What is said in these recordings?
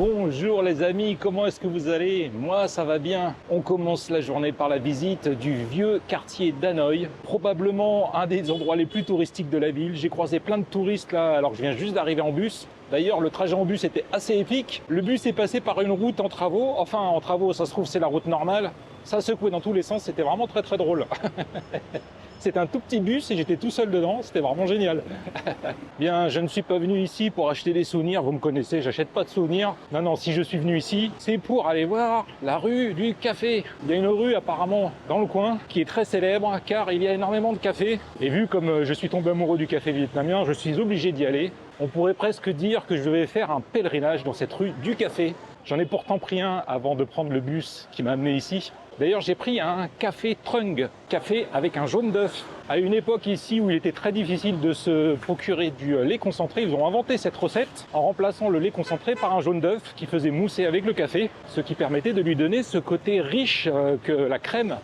Bonjour les amis, comment est-ce que vous allez? Moi ça va bien. On commence la journée par la visite du vieux quartier d'Hanoï, probablement un des endroits les plus touristiques de la ville. J'ai croisé plein de touristes là alors que je viens juste d'arriver en bus. D'ailleurs le trajet en bus était assez épique. Le bus est passé par une route en travaux, enfin en travaux ça se trouve c'est la route normale. Ça secouait dans tous les sens, c'était vraiment très drôle. C'était un tout petit bus et j'étais tout seul dedans, c'était vraiment génial. Bien, je ne suis pas venu ici pour acheter des souvenirs, vous me connaissez, j'achète pas de souvenirs. Non, si je suis venu ici, c'est pour aller voir la rue du café. Il y a une rue apparemment dans le coin qui est très célèbre car il y a énormément de cafés. Et vu comme je suis tombé amoureux du café vietnamien, je suis obligé d'y aller. On pourrait presque dire que je vais faire un pèlerinage dans cette rue du café. J'en ai pourtant pris un avant de prendre le bus qui m'a amené ici. D'ailleurs, j'ai pris un café Trung, café avec un jaune d'œuf. À une époque ici où il était très difficile de se procurer du lait concentré, ils ont inventé cette recette en remplaçant le lait concentré par un jaune d'œuf qui faisait mousser avec le café, ce qui permettait de lui donner ce côté riche que la crème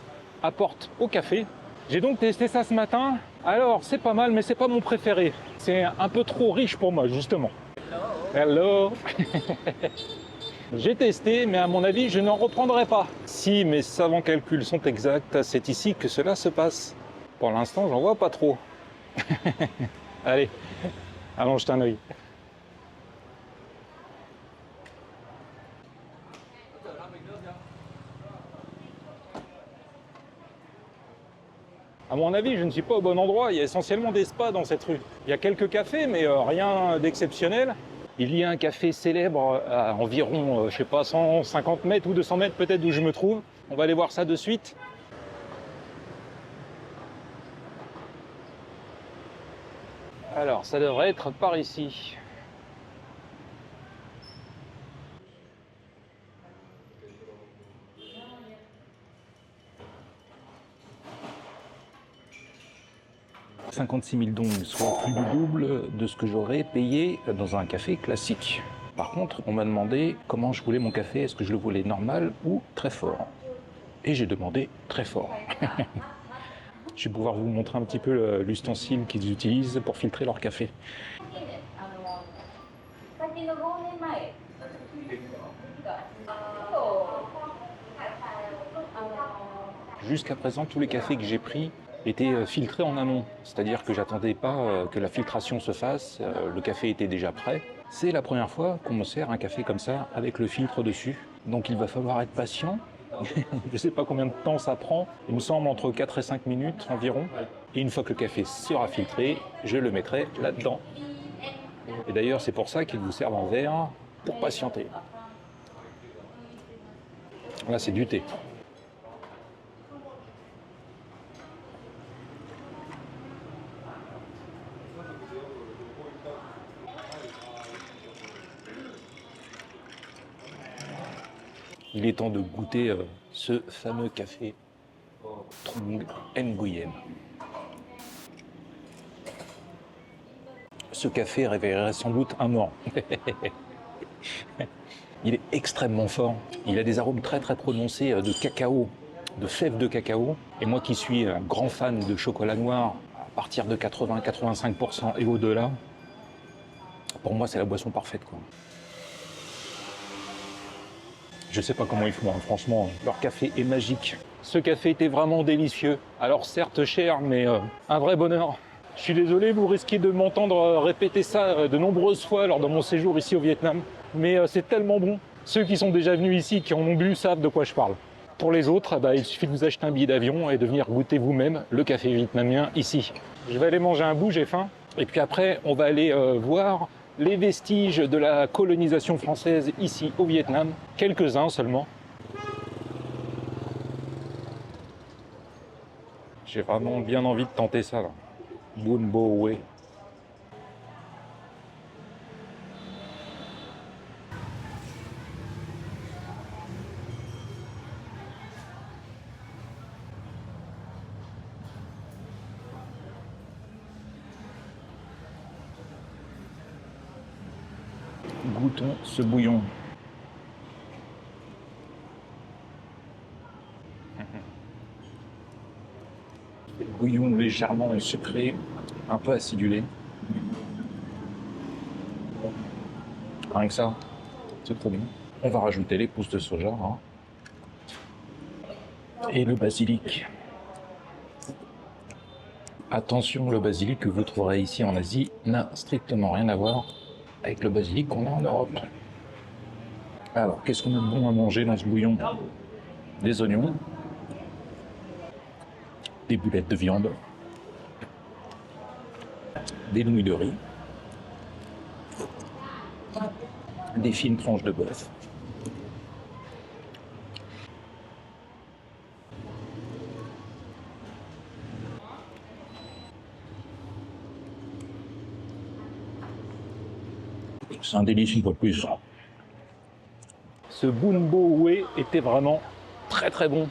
apporte au café. J'ai donc testé ça ce matin. Alors, c'est pas mal, mais c'est pas mon préféré. C'est un peu trop riche pour moi, justement. Hello. J'ai testé, mais à mon avis, je n'en reprendrai pas. Si mes savants calculs sont exacts, c'est ici que cela se passe. Pour l'instant, j'en vois pas trop. Allez, allons jeter un œil. À mon avis, je ne suis pas au bon endroit. Il y a essentiellement des spas dans cette rue. Il y a quelques cafés, mais rien d'exceptionnel. Il y a un café célèbre à environ, je sais pas, 150 mètres ou 200 mètres peut-être d'où je me trouve. On va aller voir ça de suite. Alors, ça devrait être par ici. « 56 000 dong, soit plus du double de ce que j'aurais payé dans un café classique. Par contre, on m'a demandé comment je voulais mon café, est-ce que je le voulais normal ou très fort. Et j'ai demandé très fort. Je vais pouvoir vous montrer un petit peu l'ustensile qu'ils utilisent pour filtrer leur café. Jusqu'à présent, tous les cafés que j'ai pris étaient filtrés en amont. C'est-à-dire que j'attendais pas que la filtration se fasse, le café était déjà prêt. C'est la première fois qu'on me sert un café comme ça, avec le filtre dessus. Donc il va falloir être patient. Je ne sais pas combien de temps ça prend. Il me semble entre 4 et 5 minutes environ. Et une fois que le café sera filtré, je le mettrai là-dedans. Et d'ailleurs, c'est pour ça qu'ils vous servent en verre pour patienter. Là, c'est du thé. Il est temps de goûter ce fameux café Trung Nguyen. Ce café réveillerait sans doute un mort. Il est extrêmement fort. Il a des arômes très prononcés de cacao, de fèves de cacao. Et moi qui suis un grand fan de chocolat noir, à partir de 80-85% et au-delà, pour moi c'est la boisson parfaite, quoi. Je sais pas comment ils font, hein. Franchement, leur café est magique. Ce café était vraiment délicieux. Alors certes cher, mais un vrai bonheur. Je suis désolé, vous risquez de m'entendre répéter ça de nombreuses fois lors de mon séjour ici au Vietnam. Mais c'est tellement bon. Ceux qui sont déjà venus ici, qui en ont bu, savent de quoi je parle. Pour les autres, il suffit de vous acheter un billet d'avion et de venir goûter vous-même le café vietnamien ici. Je vais aller manger un bout, j'ai faim. Et puis après, on va aller voir les vestiges de la colonisation française ici au Vietnam, quelques-uns seulement. J'ai vraiment bien envie de tenter ça là. Bun Bo Hue. Goûtons ce bouillon. Bouillon légèrement sucré, un peu acidulé. Rien que ça, c'est trop bien. On va rajouter les pousses de soja hein. Et le basilic. Attention, le basilic que vous trouverez ici en Asie n'a strictement rien à voir avec le basilic qu'on a en Europe. Alors, qu'est-ce qu'on a de bon à manger dans ce bouillon? Des oignons, des boulettes de viande, des nouilles de riz, des fines tranches de bœuf, c'est un délice une fois de plus. Ce bun bo hue était vraiment très très bon.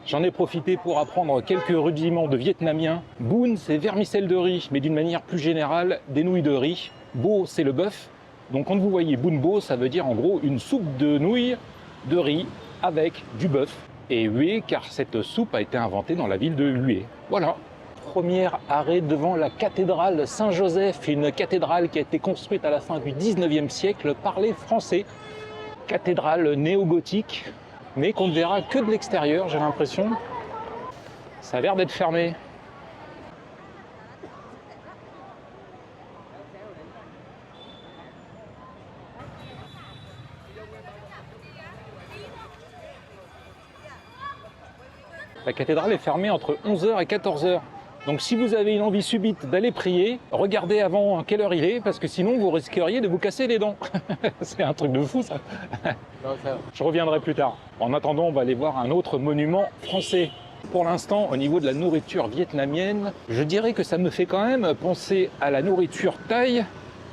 J'en ai profité pour apprendre quelques rudiments de vietnamien. Bun, c'est vermicelle de riz, mais d'une manière plus générale, des nouilles de riz. Bo, c'est le bœuf. Donc quand vous voyez bun bo, ça veut dire en gros une soupe de nouilles de riz avec du bœuf. Et hue, car cette soupe a été inventée dans la ville de Hue. Voilà. Premier arrêt devant la cathédrale Saint-Joseph, une cathédrale qui a été construite à la fin du 19e siècle par les Français. Cathédrale néo-gothique, mais qu'on ne verra que de l'extérieur, j'ai l'impression. Ça a l'air d'être fermé. La cathédrale est fermée entre 11h et 14h. Donc si vous avez une envie subite d'aller prier, regardez avant quelle heure il est, parce que sinon vous risqueriez de vous casser les dents. C'est un truc de fou ça. Je reviendrai plus tard. En attendant, on va aller voir un autre monument français. Pour l'instant, au niveau de la nourriture vietnamienne, je dirais que ça me fait quand même penser à la nourriture thaï,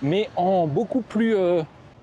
mais en beaucoup plus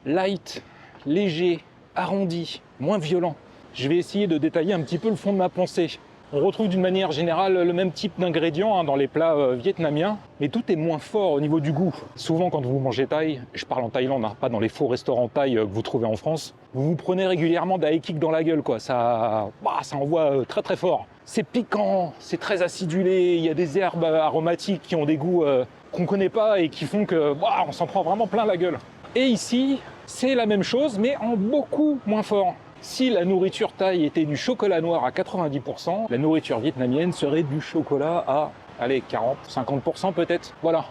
light, léger, arrondi, moins violent. Je vais essayer de détailler un petit peu le fond de ma pensée. On retrouve d'une manière générale le même type d'ingrédients hein, dans les plats vietnamiens, mais tout est moins fort au niveau du goût. Souvent quand vous mangez thaï, je parle en Thaïlande, hein, pas dans les faux restaurants thaï que vous trouvez en France, vous vous prenez régulièrement des high kicks dans la gueule, quoi. Ça envoie très très fort. C'est piquant, c'est très acidulé, il y a des herbes aromatiques qui ont des goûts qu'on ne connaît pas et qui font que on s'en prend vraiment plein la gueule. Et ici, c'est la même chose, mais en beaucoup moins fort. Si la nourriture thaï était du chocolat noir à 90%, la nourriture vietnamienne serait du chocolat à, allez, 40, 50% peut-être. Voilà.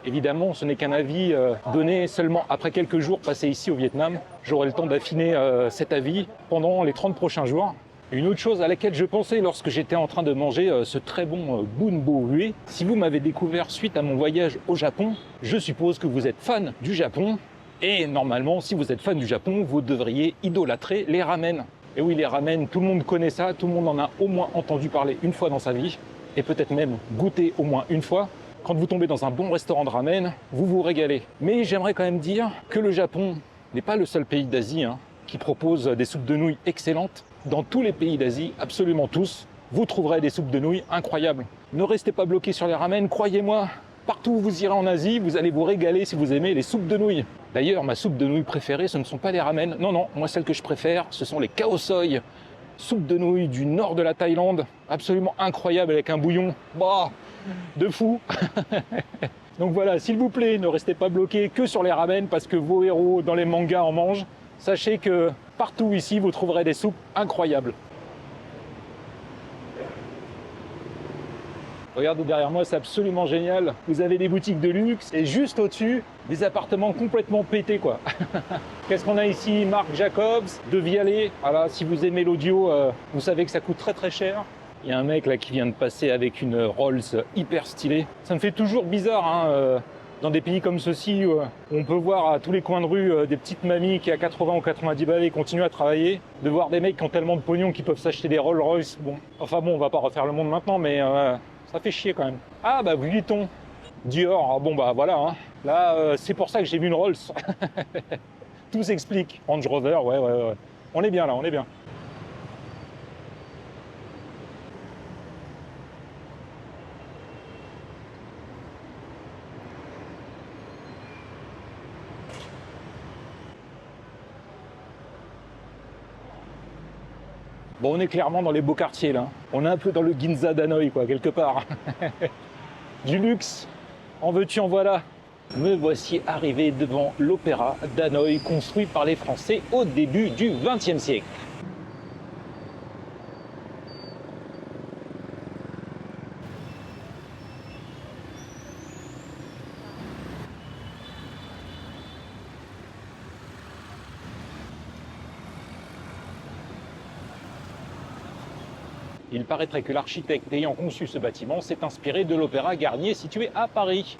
Évidemment, ce n'est qu'un avis donné seulement après quelques jours passés ici au Vietnam. J'aurai le temps d'affiner cet avis pendant les 30 prochains jours. Une autre chose à laquelle je pensais lorsque j'étais en train de manger ce très bon bun bo hue, si vous m'avez découvert suite à mon voyage au Japon, je suppose que vous êtes fan du Japon. Et normalement, si vous êtes fan du Japon, vous devriez idolâtrer les ramen. Et oui, les ramen, tout le monde connaît ça, tout le monde en a au moins entendu parler une fois dans sa vie, et peut-être même goûté au moins une fois. Quand vous tombez dans un bon restaurant de ramen, vous vous régalez. Mais j'aimerais quand même dire que le Japon n'est pas le seul pays d'Asie qui propose des soupes de nouilles excellentes. Dans tous les pays d'Asie, absolument tous, vous trouverez des soupes de nouilles incroyables. Ne restez pas bloqués sur les ramen, croyez-moi. Partout où vous irez en Asie, vous allez vous régaler si vous aimez les soupes de nouilles. D'ailleurs, ma soupe de nouilles préférée, ce ne sont pas les ramen. Non, non, moi celle que je préfère, ce sont les khao soi. Soupe de nouilles du nord de la Thaïlande, absolument incroyable avec un bouillon. De fou. Donc voilà, s'il vous plaît, ne restez pas bloqués que sur les ramen parce que vos héros dans les mangas en mangent. Sachez que partout ici, vous trouverez des soupes incroyables. Regardez derrière moi, c'est absolument génial. Vous avez des boutiques de luxe et juste au-dessus, des appartements complètement pétés, quoi. Qu'est-ce qu'on a ici? Marc Jacobs, de Vialet. Voilà, si vous aimez l'audio, vous savez que ça coûte très très cher. Il y a un mec là qui vient de passer avec une Rolls hyper stylée. Ça me fait toujours bizarre, dans des pays comme ceux-ci, où on peut voir à tous les coins de rue des petites mamies qui à 80 ou 90 balais continuent à travailler, de voir des mecs qui ont tellement de pognon qu'ils peuvent s'acheter des Rolls Royce. Bon, on va pas refaire le monde maintenant, mais ça fait chier quand même. Ah bah Vuitton, Dior, voilà. Là, c'est pour ça que j'ai vu une Rolls. Tout s'explique. Range Rover, ouais. On est bien là, on est bien. Bon, on est clairement dans les beaux quartiers là. On est un peu dans le Ginza d'Hanoï, quoi, quelque part. Du luxe, en veux-tu, en voilà. Me voici arrivé devant l'Opéra d'Hanoï, construit par les Français au début du XXe siècle. Il paraîtrait que l'architecte ayant conçu ce bâtiment s'est inspiré de l'Opéra Garnier situé à Paris.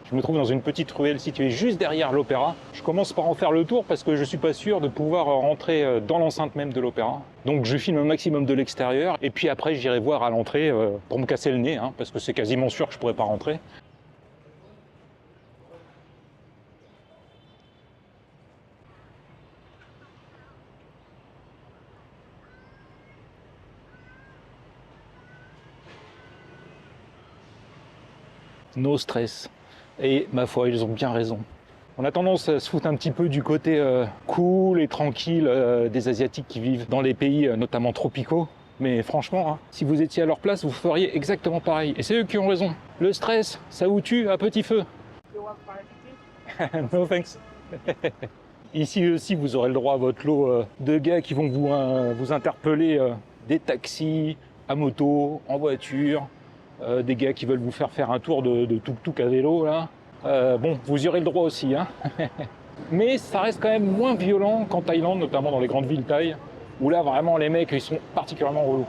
Je me trouve dans une petite ruelle située juste derrière l'opéra. Je commence par en faire le tour parce que je ne suis pas sûr de pouvoir rentrer dans l'enceinte même de l'opéra. Donc je filme un maximum de l'extérieur et puis après j'irai voir à l'entrée pour me casser le nez, hein, parce que c'est quasiment sûr que je ne pourrai pas rentrer. No stress. Et ma foi, ils ont bien raison. On a tendance à se foutre un petit peu du côté cool et tranquille des Asiatiques qui vivent dans les pays notamment tropicaux. Mais franchement, hein, si vous étiez à leur place, vous feriez exactement pareil. Et c'est eux qui ont raison. Le stress, ça vous tue à petit feu. No thanks. Ici aussi, vous aurez le droit à votre lot de gars qui vont vous interpeller des taxis, à moto, en voiture, des gars qui veulent vous faire un tour de tuk-tuk à vélo, là. Bon, vous y aurez le droit aussi, hein. Mais ça reste quand même moins violent qu'en Thaïlande, notamment dans les grandes villes thaï, où là, vraiment, les mecs, ils sont particulièrement relous.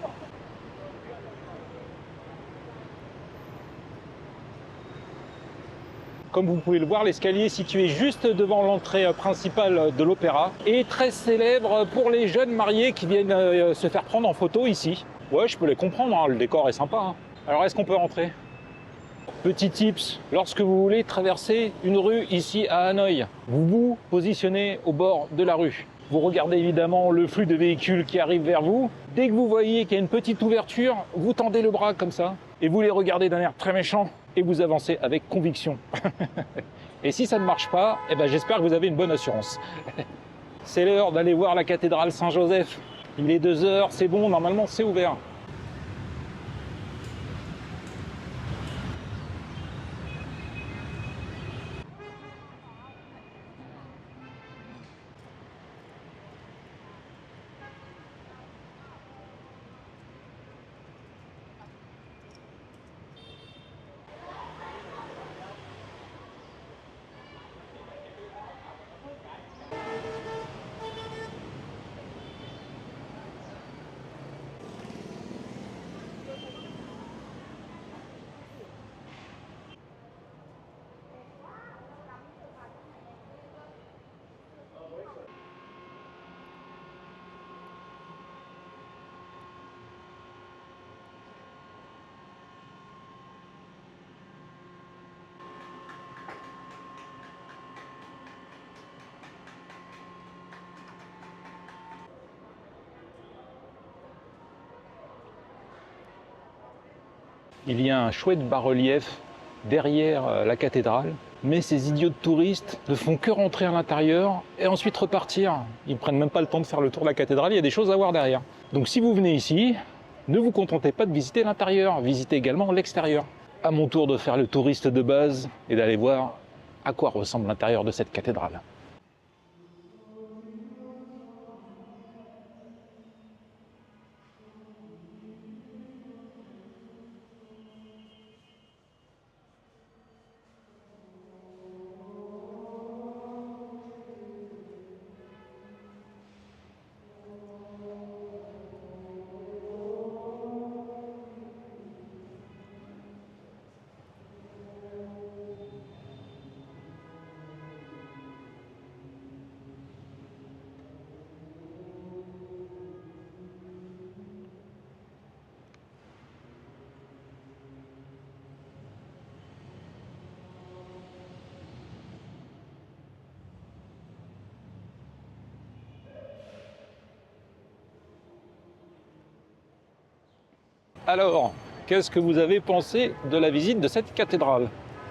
Comme vous pouvez le voir, l'escalier situé juste devant l'entrée principale de l'opéra est très célèbre pour les jeunes mariés qui viennent se faire prendre en photo ici. Ouais, je peux les comprendre, hein, le décor est sympa, hein. Alors, est-ce qu'on peut rentrer ? Petit tips, lorsque vous voulez traverser une rue ici à Hanoï, vous vous positionnez au bord de la rue. Vous regardez évidemment le flux de véhicules qui arrivent vers vous. Dès que vous voyez qu'il y a une petite ouverture, vous tendez le bras comme ça et vous les regardez d'un air très méchant et vous avancez avec conviction. Et si ça ne marche pas, eh ben j'espère que vous avez une bonne assurance. C'est l'heure d'aller voir la cathédrale Saint-Joseph. Il est 2 heures, c'est bon, normalement c'est ouvert. Il y a un chouette bas-relief derrière la cathédrale, mais ces idiots de touristes ne font que rentrer à l'intérieur et ensuite repartir. Ils ne prennent même pas le temps de faire le tour de la cathédrale, il y a des choses à voir derrière. Donc si vous venez ici, ne vous contentez pas de visiter l'intérieur, visitez également l'extérieur. À mon tour de faire le touriste de base et d'aller voir à quoi ressemble l'intérieur de cette cathédrale. Alors, qu'est-ce que vous avez pensé de la visite de cette cathédrale ?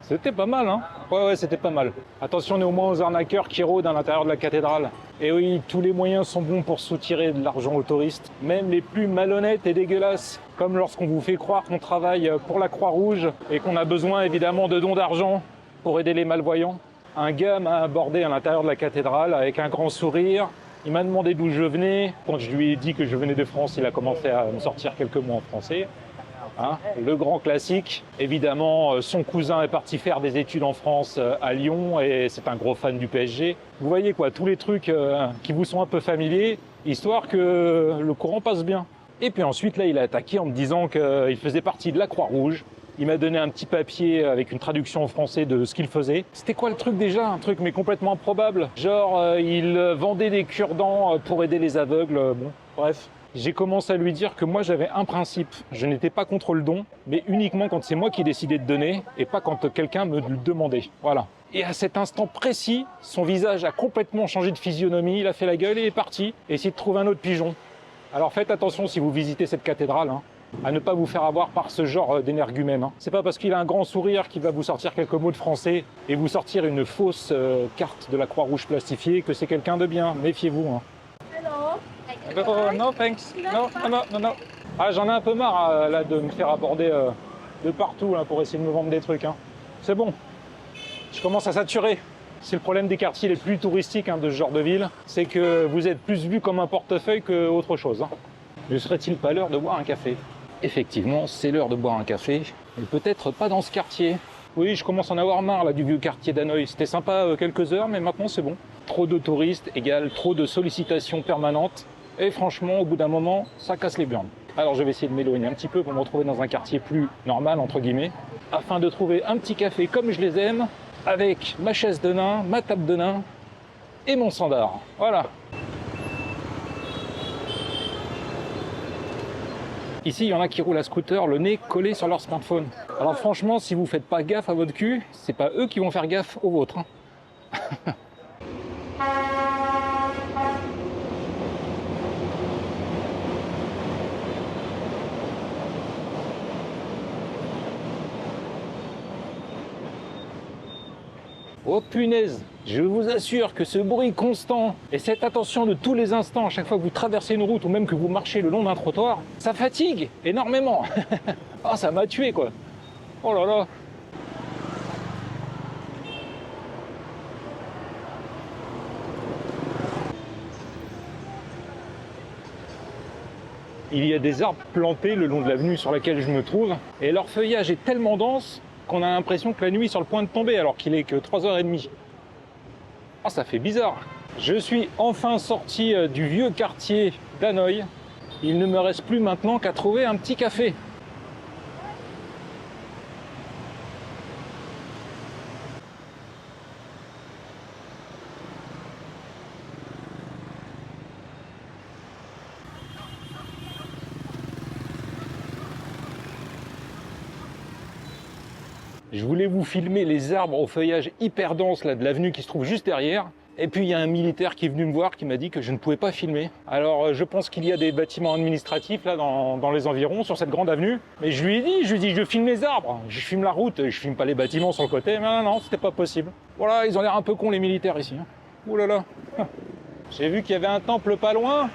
C'était pas mal, hein? Ouais, c'était pas mal. Attention néanmoins aux arnaqueurs qui rôdent à l'intérieur de la cathédrale. Et oui, tous les moyens sont bons pour soutirer de l'argent aux touristes, même les plus malhonnêtes et dégueulasses, comme lorsqu'on vous fait croire qu'on travaille pour la Croix-Rouge et qu'on a besoin évidemment de dons d'argent pour aider les malvoyants. Un gars m'a abordé à l'intérieur de la cathédrale avec un grand sourire. Il m'a demandé d'où je venais. Quand je lui ai dit que je venais de France, il a commencé à me sortir quelques mots en français. Hein, le grand classique. Évidemment, son cousin est parti faire des études en France à Lyon et c'est un gros fan du PSG. Vous voyez quoi, tous les trucs qui vous sont un peu familiers, histoire que le courant passe bien. Et puis ensuite, là, il a attaqué en me disant qu'il faisait partie de la Croix-Rouge. Il m'a donné un petit papier avec une traduction en français de ce qu'il faisait. C'était quoi le truc déjà? Un truc mais complètement improbable. Genre, il vendait des cure-dents pour aider les aveugles. Bon, bref. J'ai commencé à lui dire que moi j'avais un principe, je n'étais pas contre le don, mais uniquement quand c'est moi qui décidais de donner et pas quand quelqu'un me le demandait. Voilà. Et à cet instant précis, son visage a complètement changé de physionomie, il a fait la gueule et est parti, et essayé de trouver un autre pigeon. Alors faites attention si vous visitez cette cathédrale, hein, à ne pas vous faire avoir par ce genre d'énergumène. Hein. C'est pas parce qu'il a un grand sourire qu'il va vous sortir quelques mots de français et vous sortir une fausse carte de la Croix-Rouge plastifiée que c'est quelqu'un de bien, méfiez-vous. Hein. Oh, no thanks. No. Ah, j'en ai un peu marre là de me faire aborder de partout là, pour essayer de me vendre des trucs. Hein. C'est bon. Je commence à saturer. C'est le problème des quartiers les plus touristiques de ce genre de ville, c'est que vous êtes plus vu comme un portefeuille qu'autre chose. Hein. Ne serait-il pas l'heure de boire un café? Effectivement, c'est l'heure de boire un café, mais peut-être pas dans ce quartier. Oui, je commence à en avoir marre là du vieux quartier d'Hanoï. C'était sympa quelques heures, mais maintenant c'est bon. Trop de touristes égale trop de sollicitations permanentes. Et franchement, au bout d'un moment, ça casse les burnes. Alors je vais essayer de m'éloigner un petit peu pour me retrouver dans un quartier plus normal, entre guillemets, afin de trouver un petit café comme je les aime, avec ma chaise de nain, ma table de nain et mon sandar. Voilà. Ici, il y en a qui roulent à scooter, le nez collé sur leur smartphone. Alors franchement, si vous faites pas gaffe à votre cul, c'est pas eux qui vont faire gaffe au vôtre. Hein. Oh punaise, je vous assure que ce bruit constant et cette attention de tous les instants à chaque fois que vous traversez une route ou même que vous marchez le long d'un trottoir, ça fatigue énormément. Ah, ça m'a tué quoi. Oh là là. Il y a des arbres plantés le long de l'avenue sur laquelle je me trouve et leur feuillage est tellement dense qu'on a l'impression que la nuit est sur le point de tomber alors qu'il est que 3h30. Oh, ça fait bizarre. Je suis enfin sorti du vieux quartier d'Hanoï. Il ne me reste plus maintenant qu'à trouver un petit café. Je voulais vous filmer les arbres au feuillage hyper dense là, de l'avenue qui se trouve juste derrière. Et puis il y a un militaire qui est venu me voir qui m'a dit que je ne pouvais pas filmer. Alors je pense qu'il y a des bâtiments administratifs là dans les environs sur cette grande avenue. Mais je lui ai dit, je filme les arbres, je filme la route, je filme pas les bâtiments sur le côté. Mais non, c'était pas possible. Voilà, ils ont l'air un peu cons les militaires ici. Hein. Ouh là là. J'ai vu qu'il y avait un temple pas loin.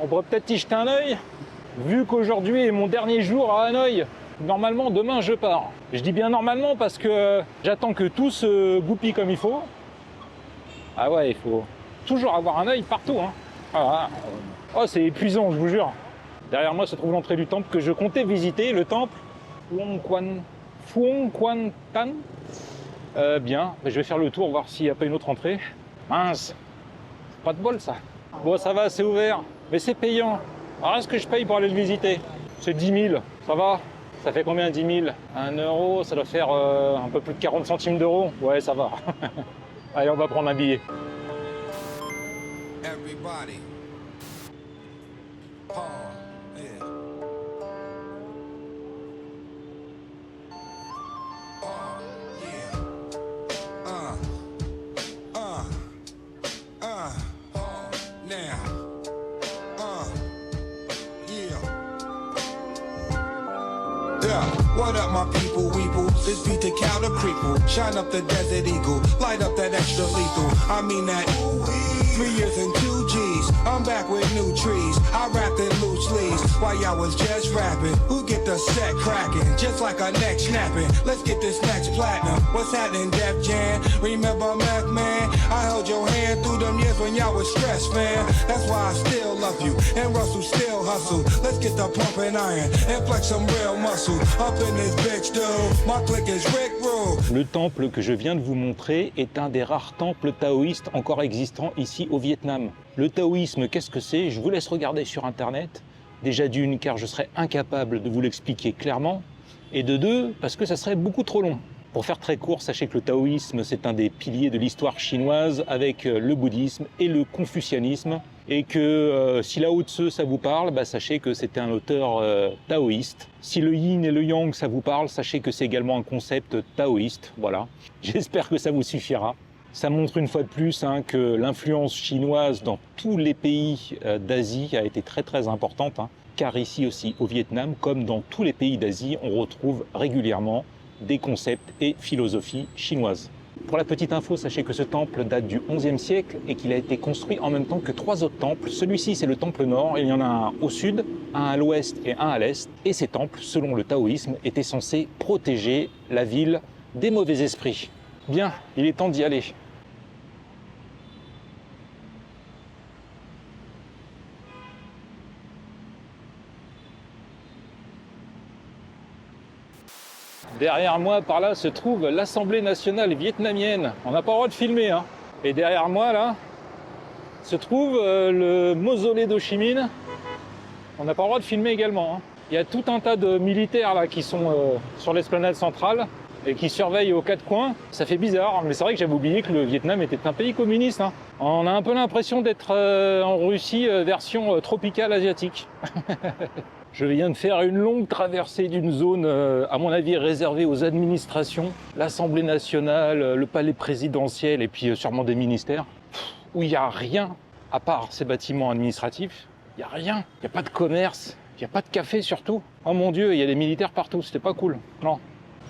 On pourrait peut-être y jeter un œil. Vu qu'aujourd'hui est mon dernier jour à Hanoï. Normalement, demain, je pars. Je dis bien normalement parce que j'attends que tout se goupille comme il faut. Ah ouais, il faut toujours avoir un œil partout. Hein. Voilà. Oh, c'est épuisant, je vous jure. Derrière moi se trouve l'entrée du temple que je comptais visiter, le temple Phuong Quan Tan. Bien, je vais faire le tour, voir s'il n'y a pas une autre entrée. Mince, c'est pas de bol ça. Bon, ça va, c'est ouvert, mais c'est payant. Alors, est-ce que je paye pour aller le visiter? C'est 10 000, ça va? Ça fait combien 10 000? 1 euro, ça doit faire un peu plus de 40 centimes d'euros. Ouais, ça va. Allez, on va prendre un billet. Everybody. Oh, yeah. Oh, yeah. Oh, now. Yeah. Yeah. What up, my people, weeple? This beat to cow the prequel. Shine up the Desert Eagle, light up that extra lethal. I mean that 3 years and 2 G's. I'm back with new trees. I rapped in loose leaves while y'all was just rapping. Who get the set cracking? Just like a neck snapping. Let's get this next platinum. What's happening, Def Jam? Remember Meth Man? I held your hand through them years when y'all was stressed, man. That's why I still love you. And Russell still hustle. Let's get the pumping iron and flex some real muscle. Up in this bitch, dude. My clique is Rick Rule. Le temple que je viens de vous montrer est un des rares temples taoïstes encore existants ici au Vietnam. Le taoïsme, qu'est-ce que c'est? Je vous laisse regarder sur internet. Déjà d'une, car je serais incapable de vous l'expliquer clairement. Et de deux, parce que ça serait beaucoup trop long. Pour faire très court, sachez que le taoïsme, c'est un des piliers de l'histoire chinoise avec le bouddhisme et le confucianisme. Et que si Lao Tse, ça vous parle, bah, sachez que c'était un auteur taoïste. Si le yin et le yang, ça vous parle, sachez que c'est également un concept taoïste. Voilà. J'espère que ça vous suffira. Ça montre une fois de plus que l'influence chinoise dans tous les pays d'Asie a été très très importante. Car ici aussi, au Vietnam, comme dans tous les pays d'Asie, on retrouve régulièrement des concepts et philosophies chinoises. Pour la petite info, sachez que ce temple date du XIe siècle et qu'il a été construit en même temps que 3 autres temples. Celui-ci, c'est le temple nord, il y en a un au sud, un à l'ouest et un à l'est. Et ces temples, selon le taoïsme, étaient censés protéger la ville des mauvais esprits. Bien, il est temps d'y aller. Derrière moi, par là, se trouve l'Assemblée nationale vietnamienne. On n'a pas le droit de filmer, hein. Et derrière moi, là, se trouve le mausolée d'Ho Chi Minh. On n'a pas le droit de filmer également, hein. Il y a tout un tas de militaires là qui sont sur l'esplanade centrale et qui surveillent aux 4 coins. Ça fait bizarre, mais c'est vrai que j'avais oublié que le Vietnam était un pays communiste, hein. On a un peu l'impression d'être en Russie version tropicale asiatique. Je viens de faire une longue traversée d'une zone, à mon avis, réservée aux administrations, l'Assemblée nationale, le palais présidentiel et puis sûrement des ministères, où il n'y a rien à part ces bâtiments administratifs. Il n'y a rien, il n'y a pas de commerce, il n'y a pas de café surtout. Oh mon Dieu, il y a des militaires partout, c'était pas cool. Non.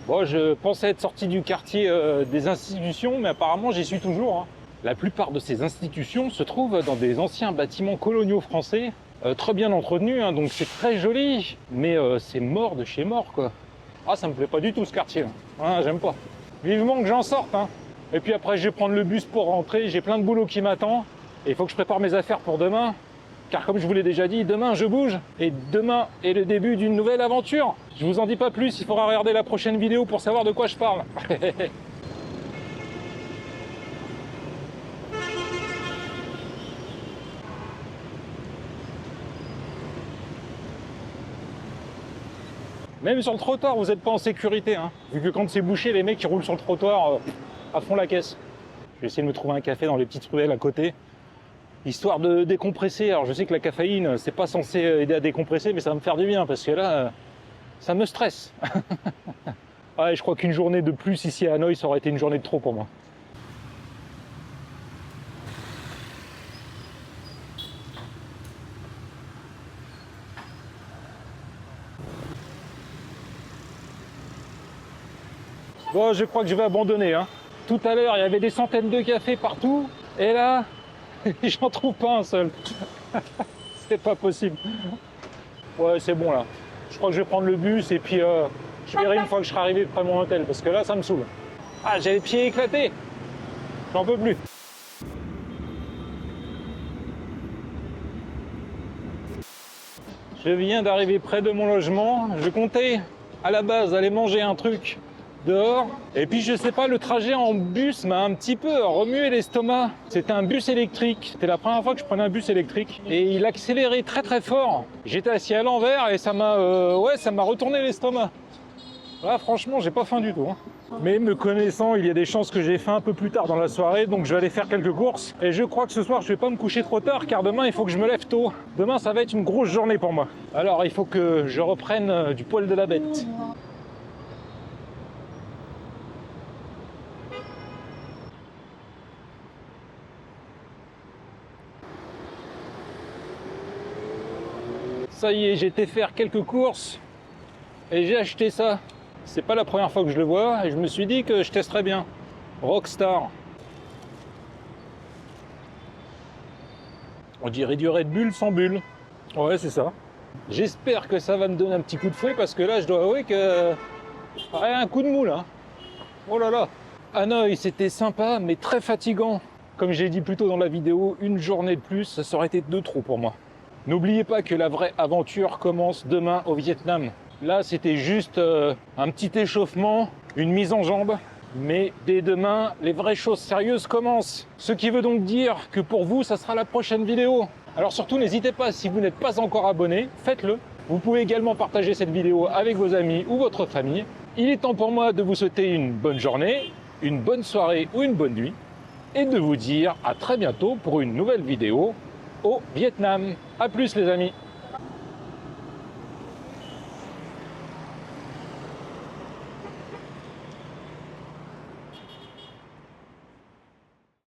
Bon, je pensais être sorti du quartier des institutions, mais apparemment j'y suis toujours, hein. La plupart de ces institutions se trouvent dans des anciens bâtiments coloniaux français, très bien entretenus, hein, donc c'est très joli, mais c'est mort de chez mort, quoi. Ah, ça me plaît pas du tout ce quartier, hein, j'aime pas. Vivement que j'en sorte, hein. Et puis après, je vais prendre le bus pour rentrer, j'ai plein de boulot qui m'attend, et il faut que je prépare mes affaires pour demain, car comme je vous l'ai déjà dit, demain je bouge, et demain est le début d'une nouvelle aventure. Je vous en dis pas plus, il faudra regarder la prochaine vidéo pour savoir de quoi je parle. Même sur le trottoir, vous n'êtes pas en sécurité, hein. Vu que quand c'est bouché, les mecs qui roulent sur le trottoir à fond la caisse. Je vais essayer de me trouver un café dans les petites ruelles à côté, histoire de décompresser. Alors je sais que la caféine, c'est pas censé aider à décompresser, mais ça va me faire du bien, parce que là, ça me stresse. Ouais, je crois qu'une journée de plus ici à Hanoï, ça aurait été une journée de trop pour moi. Bon, je crois que je vais abandonner, hein. Tout à l'heure, il y avait des centaines de cafés partout, et là, j'en trouve pas un seul. C'est pas possible. Ouais, c'est bon là. Je crois que je vais prendre le bus et puis je verrai une fois que je serai arrivé près de mon hôtel, parce que là, ça me saoule. Ah, j'ai les pieds éclatés. J'en peux plus. Je viens d'arriver près de mon logement. Je comptais à la base aller manger un truc dehors. Et puis je sais pas, le trajet en bus m'a un petit peu remué l'estomac. C'était un bus électrique. C'était la première fois que je prenais un bus électrique. Et il accélérait très très fort. J'étais assis à l'envers et ça m'a retourné l'estomac. Là franchement, j'ai pas faim du tout, hein. Mais me connaissant, il y a des chances que j'ai faim un peu plus tard dans la soirée, donc je vais aller faire quelques courses. Et je crois que ce soir, je vais pas me coucher trop tard, car demain, il faut que je me lève tôt. Demain, ça va être une grosse journée pour moi. Alors, il faut que je reprenne du poil de la bête. Ça y est, j'ai été faire quelques courses et j'ai acheté ça. C'est pas la première fois que je le vois et je me suis dit que je testerais bien. Rockstar. On dirait du Red Bull sans bulle. Ouais, c'est ça. J'espère que ça va me donner un petit coup de fouet parce que là, je dois avouer que... Ouais, un coup de mou là. Oh là là. Hanoï, c'était sympa, mais très fatigant. Comme j'ai dit plus tôt dans la vidéo, une journée de plus, ça aurait été de trop pour moi. N'oubliez pas que la vraie aventure commence demain au Vietnam. Là, c'était juste un petit échauffement, une mise en jambe. Mais dès demain, les vraies choses sérieuses commencent. Ce qui veut donc dire que pour vous, ça sera la prochaine vidéo. Alors surtout, n'hésitez pas, si vous n'êtes pas encore abonné, faites-le. Vous pouvez également partager cette vidéo avec vos amis ou votre famille. Il est temps pour moi de vous souhaiter une bonne journée, une bonne soirée ou une bonne nuit. Et de vous dire à très bientôt pour une nouvelle vidéo au Vietnam. A plus les amis.